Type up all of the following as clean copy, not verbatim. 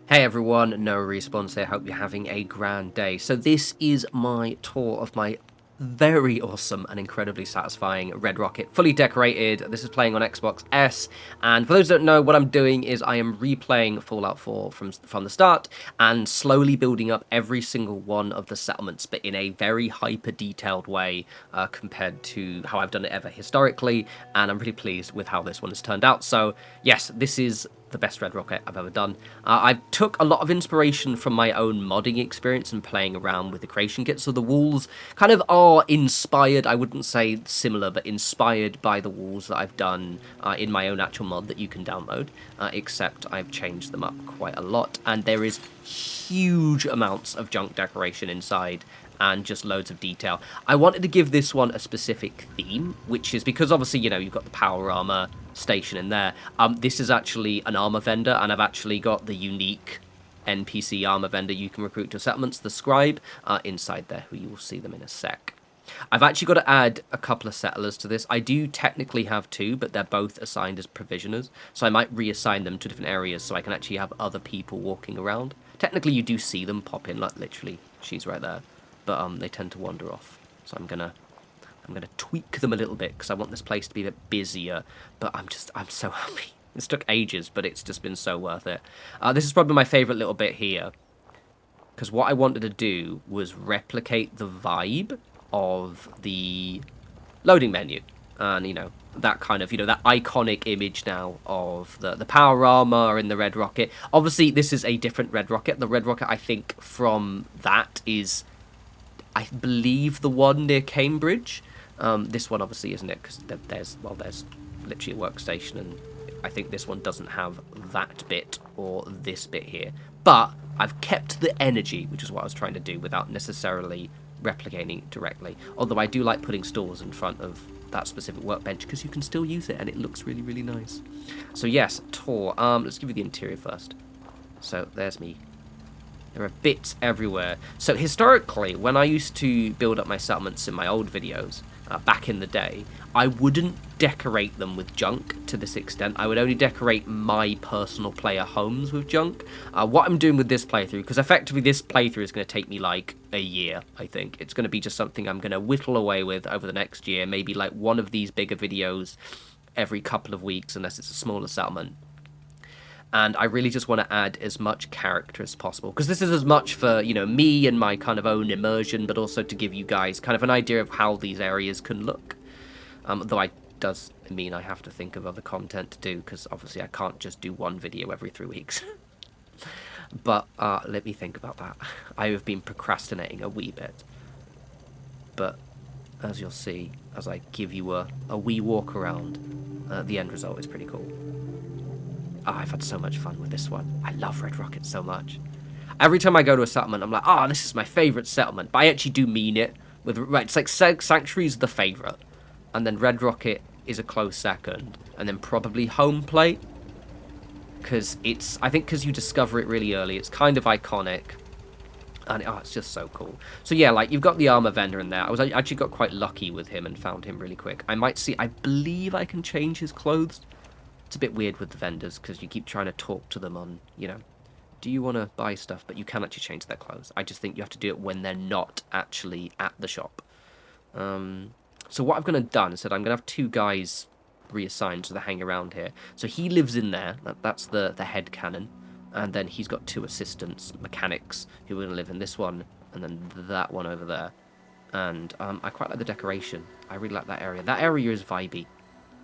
Hey everyone, no respawns here. Hope you're having a grand day. So this is my tour of my very awesome and incredibly satisfying Red Rocket, fully decorated. This is playing on Xbox S, and for those who don't know, what I'm doing is I am replaying Fallout 4 from the start and slowly building up every single one of the settlements, but in a very hyper-detailed way compared to how I've done it ever historically, and I'm really pleased with how this one has turned out. So yes, this is the best Red Rocket I've ever done. I took a lot of inspiration from my own modding experience and playing around with the creation kit, so the walls kind of are inspired, I wouldn't say similar, but inspired by the walls that I've done in my own actual mod that you can download, except I've changed them up quite a lot, and there is huge amounts of junk decoration inside and just loads of detail. I wanted to give this one a specific theme, which is because obviously, you know, you've got the power armor station in there. This is actually an armor vendor, and I've actually got the unique NPC armor vendor you can recruit to settlements, the Scribe, inside there, who you will see them in a sec. I've actually got to add a couple of settlers to this. I do technically have two, but they're both assigned as provisioners, so I might reassign them to different areas so I can actually have other people walking around. Technically, you do see them pop in, like literally, she's right there, but they tend to wander off. So I'm gonna tweak them a little bit because I want this place to be a bit busier. But I'm so happy. This took ages, but it's just been so worth it. This is probably my favourite little bit here, because what I wanted to do was replicate the vibe of the loading menu, and you know, that kind of, you know, that iconic image now of the power armor in the Red Rocket. Obviously, this is a different Red Rocket. The Red Rocket, I think, from that is, I believe, the one near Cambridge. This one obviously isn't it, because there's literally a workstation, and I think this one doesn't have that bit or this bit here. But I've kept the energy, which is what I was trying to do, without necessarily replicating it directly. Although I do like putting stools in front of that specific workbench because you can still use it and it looks really, really nice. So yes, tour. Let's give you the interior first. So there's me. There are bits everywhere. So historically, when I used to build up my settlements in my old videos, back in the day, I wouldn't decorate them with junk to this extent. I would only decorate my personal player homes with junk. What I'm doing with this playthrough, because effectively this playthrough is going to take me like a year, I think. It's going to be just something I'm going to whittle away with over the next year. Maybe like one of these bigger videos every couple of weeks, unless it's a smaller settlement. And I really just want to add as much character as possible, because this is as much for, you know, me and my kind of own immersion, but also to give you guys kind of an idea of how these areas can look. Though I does mean I have to think of other content to do, because obviously I can't just do one video every 3 weeks. But let me think about that. I have been procrastinating a wee bit. But as you'll see, as I give you a wee walk around, the end result is pretty cool. Oh, I've had so much fun with this one. I love Red Rocket so much. Every time I go to a settlement, I'm like, oh, this is my favourite settlement. But I actually do mean it. Right, it's like Sanctuary's the favourite. And then Red Rocket is a close second. And then probably Home Plate. Because it's, I think because you discover it really early, it's kind of iconic. And it's just so cool. So yeah, like, you've got the armor vendor in there. I actually got quite lucky with him and found him really quick. I believe I can change his clothes. It's a bit weird with the vendors because you keep trying to talk to them on, you know, do you want to buy stuff? But you can actually change their clothes. I just think you have to do it when they're not actually at the shop. So what I've going to done is that I'm going to have two guys reassigned so they hang around here. So he lives in there. That's the headcanon. And then he's got two assistants, mechanics, who are going to live in this one and then that one over there. And I quite like the decoration. I really like that area. That area is vibey.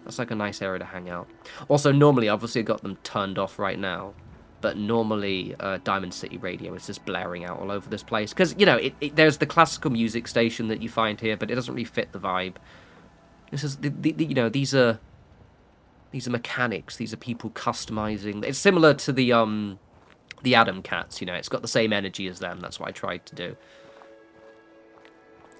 That's like a nice area to hang out. Also, normally, obviously, I got them turned off right now. But normally, Diamond City Radio is just blaring out all over this place. Because, you know, there's the classical music station that you find here, but it doesn't really fit the vibe. This is, you know, these are mechanics. These are people customizing. It's similar to the Adam Cats, you know. It's got the same energy as them. That's what I tried to do.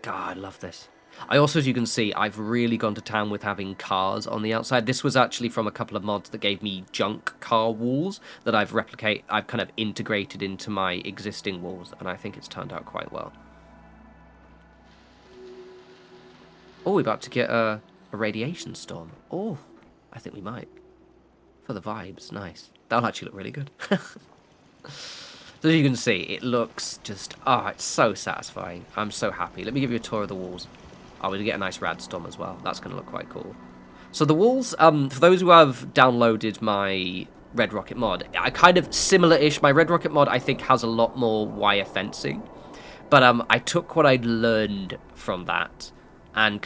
God, I love this. I also, as you can see, I've really gone to town with having cars on the outside. This was actually from a couple of mods that gave me junk car walls that I've kind of integrated into my existing walls, and I think it's turned out quite well. Oh, we're about to get a radiation storm. Oh, I think we might. For the vibes, nice. That'll actually look really good. So as you can see, it looks just, oh, it's so satisfying. I'm so happy. Let me give you a tour of the walls. Oh, we get a nice radstorm as well. That's going to look quite cool. So the walls, for those who have downloaded my Red Rocket mod, I kind of similar-ish. My Red Rocket mod, I think, has a lot more wire fencing. But I took what I'd learned from that and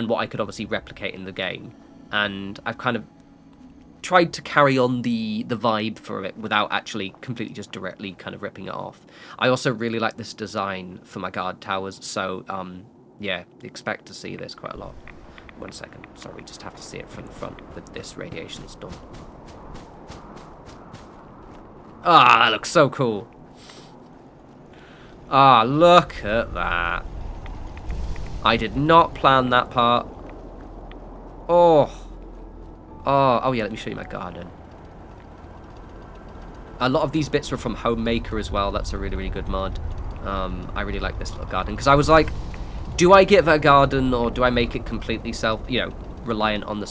what I could obviously replicate in the game. And I've kind of tried to carry on the vibe for it without actually completely just directly kind of ripping it off. I also really like this design for my guard towers, so yeah, expect to see this quite a lot. 1 second, sorry, we just have to see it from the front with this radiation storm. Ah, that looks so cool. Ah, look at that. I did not plan that part. Oh yeah, let me show you my garden. A lot of these bits were from Homemaker as well. That's a really, really good mod. I really like this little garden because I was like, do I get that garden or do I make it completely reliant on the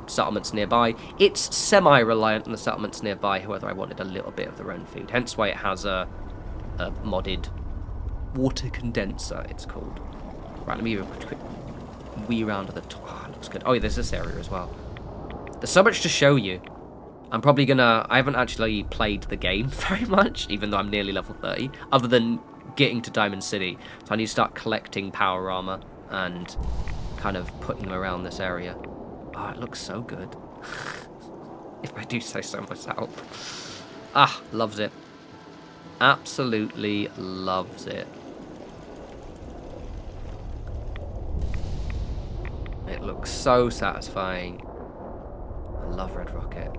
settlements nearby? It's semi-reliant on the settlements nearby. However, I wanted a little bit of their own food. Hence why it has a modded water condenser, it's called. Right, let me give a quick wee round of the top. Oh, looks good. Oh, yeah, there's this area as well. There's so much to show you. I'm probably gonna... I haven't actually played the game very much, even though I'm nearly level 30, other than getting to Diamond City. So I need to start collecting power armor and kind of putting them around this area. Oh, it looks so good. If I do say so myself. Ah, loves it. Absolutely loves it. It looks so satisfying. I love Red Rocket.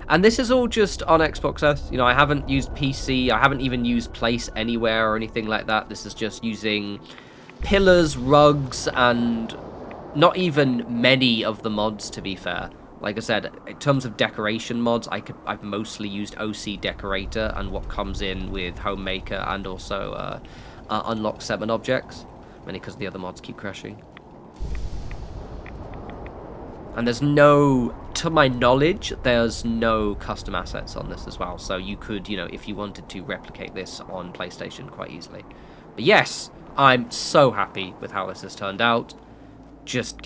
And this is all just on Xbox S. You know, I haven't used PC. I haven't even used Place Anywhere or anything like that. This is just using pillars, rugs, and not even many of the mods, to be fair. Like I said, in terms of decoration mods, I've mostly used OC Decorator and what comes in with Homemaker and also Unlock 7 objects. Mainly because the other mods keep crashing. And there's no, to my knowledge, there's no custom assets on this as well. So you could, you know, if you wanted to replicate this on PlayStation quite easily. But yes, I'm so happy with how this has turned out. Just,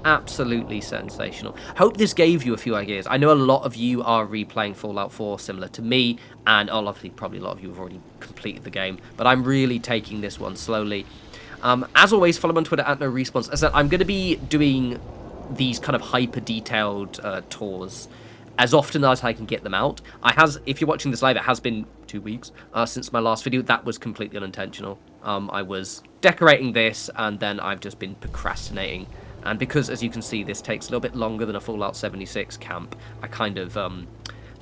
absolutely sensational. Hope this gave you a few ideas. I know a lot of you are replaying Fallout 4 similar to me, and obviously probably a lot of you have already completed the game. But I'm really taking this one slowly. As always, follow me on Twitter at norespawns. As I said, I'm going to be doing these kind of hyper-detailed tours as often as I can get them out. If you're watching this live, it has been 2 weeks since my last video. That was completely unintentional. I was decorating this, and then I've just been procrastinating. And because, as you can see, this takes a little bit longer than a Fallout 76 camp, I kind of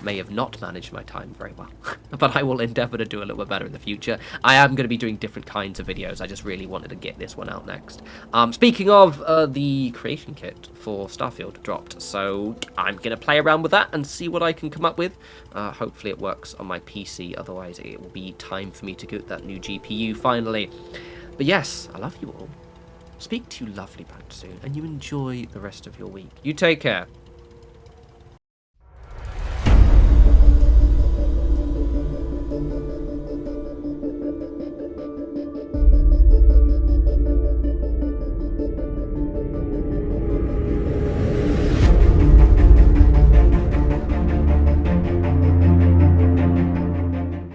may have not managed my time very well. But I will endeavour to do a little bit better in the future. I am going to be doing different kinds of videos. I just really wanted to get this one out next. Speaking of, the creation kit for Starfield dropped. So I'm going to play around with that and see what I can come up with. Hopefully it works on my PC. Otherwise it will be time for me to get that new GPU finally. But yes, I love you all. Speak to you lovely back soon. And you enjoy the rest of your week. You take care.